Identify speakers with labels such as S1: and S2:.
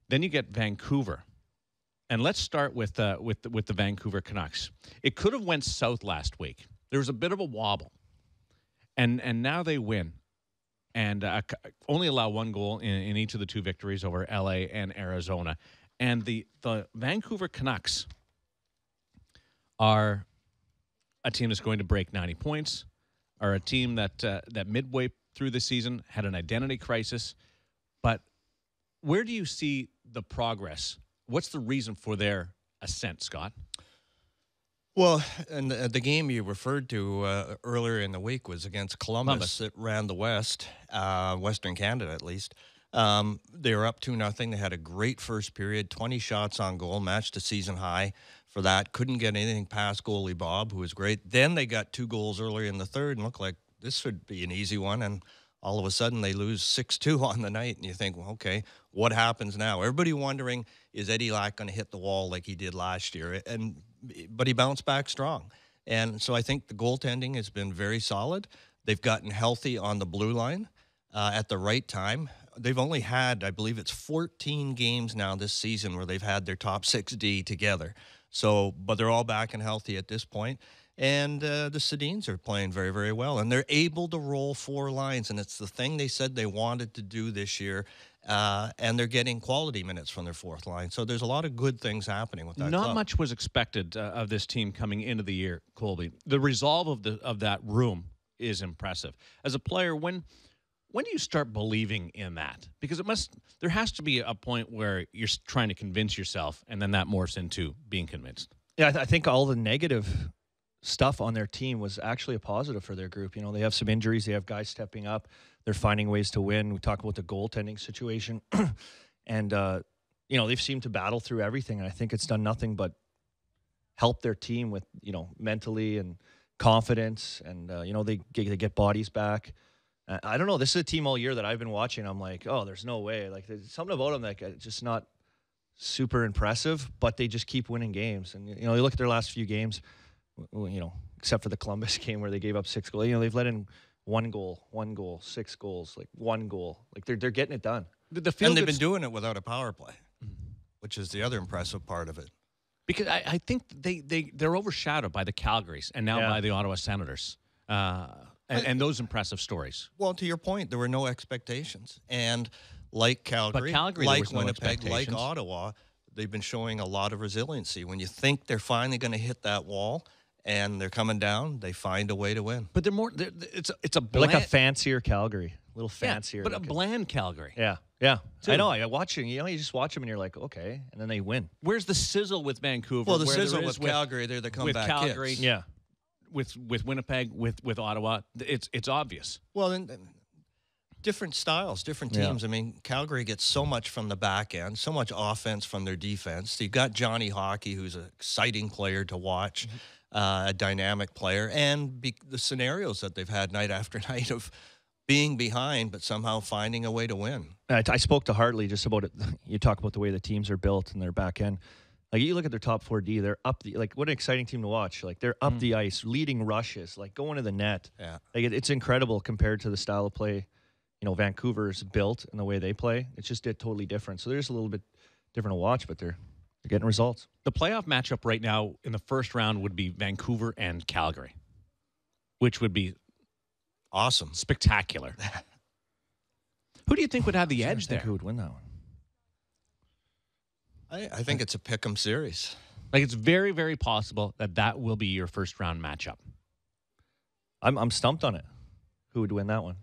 S1: Then you get Vancouver. And let's start with the Vancouver Canucks. It could have went south last week. There was a bit of a wobble. And now they win. And only allow one goal in each of the two victories over LA and Arizona. And the Vancouver Canucks are a team that's going to break 90 points, are a team that midway through the season had an identity crisis. But where do you see the progress? What's the reason for their ascent, Scott?
S2: Well, and the game you referred to earlier in the week was against Columbus. It ran the West, Western Canada at least. They were up 2-0. They had a great first period, 20 shots on goal, matched a season high for that. Couldn't get anything past goalie Bob, who was great. Then they got 2 goals earlier in the third and looked like this would be an easy one. And all of a sudden they lose 6-2 on the night. And you think, well, okay, what happens now? Everybody wondering, is Eddie Lack going to hit the wall like he did last year? But he bounced back strong. And so I think the goaltending has been very solid. They've gotten healthy on the blue line at the right time. They've only had, I believe it's 14 games now this season where they've had their top 6D together. So, but they're all back and healthy at this point. And the Sedins are playing very, very well. And they're able to roll 4 lines. And it's the thing they said they wanted to do this year. And they're getting quality minutes from their 4th line. So there's a lot of good things happening with that
S1: Not
S2: club.
S1: much was expected of this team coming into the year, Colby. The resolve of that room is impressive. As a player, when do you start believing in that? Because there has to be a point where you're trying to convince yourself, and then that morphs into being convinced.
S3: Yeah, I think all the negative stuff on their team was actually a positive for their group. You know, they have some injuries. They have guys stepping up. They're finding ways to win. We talk about the goaltending situation. And, you know, they've seemed to battle through everything. And I think it's done nothing but help their team with, you know, mentally and confidence. And, you know, they get bodies back. I don't know. This is a team all year that I've been watching. I'm like, oh, there's no way. Like, there's something about them that just not super impressive, but they just keep winning games. And, you know, you look at their last few games, you know, except for the Columbus game where they gave up 6 goals. You know, they've let in 1 goal, 6 goals, like 1 goal. Like, they're getting it done.
S2: And they've been doing it without a power play, which is the other impressive part of it.
S1: Because I think they're overshadowed by the Calgarys and now by the Ottawa Senators. And those impressive stories.
S2: Well, to your point, there were no expectations. And like Calgary, like Winnipeg, like Ottawa, they've been showing a lot of resiliency. When you think they're finally going to hit that wall and they're coming down, they find a way to win.
S1: But it's a bland,
S3: they're like a fancier Calgary, a little fancier.
S1: But a bland Calgary.
S3: Yeah. I know. I watch you know, you just watch them and you're like, okay, and then they win.
S1: Where's the sizzle with Vancouver?
S2: Well, the sizzle with Calgary, they're the comeback
S1: Calgary,
S2: kids.
S1: Yeah. With Winnipeg, with Ottawa, it's obvious.
S2: Well, and different styles, different teams. I mean, Calgary gets so much from the back end, so much offense from their defense. You've got Johnny Hockey, who's an exciting player to watch, a dynamic player, and the scenarios that they've had night after night of being behind but somehow finding a way to win.
S3: I spoke to Hartley just about it. You talk about the way the teams are built and their back end. Like, you look at their top 4D, they're up what an exciting team to watch. Like, they're up the ice, leading rushes, like going to the net.
S2: Yeah.
S3: Like, it's incredible compared to the style of play, you know, Vancouver's built and the way they play. It's just totally different. So there's a little bit different to watch, but they're getting results.
S1: The playoff matchup right now in the first round would be Vancouver and Calgary, which would be
S2: awesome,
S1: spectacular. Who do you think would have the edge there?
S3: Who would win that one?
S2: I think it's a pick'em series.
S1: Like, it's very, very possible that will be your first round matchup.
S3: I'm stumped on it. Who would win that one?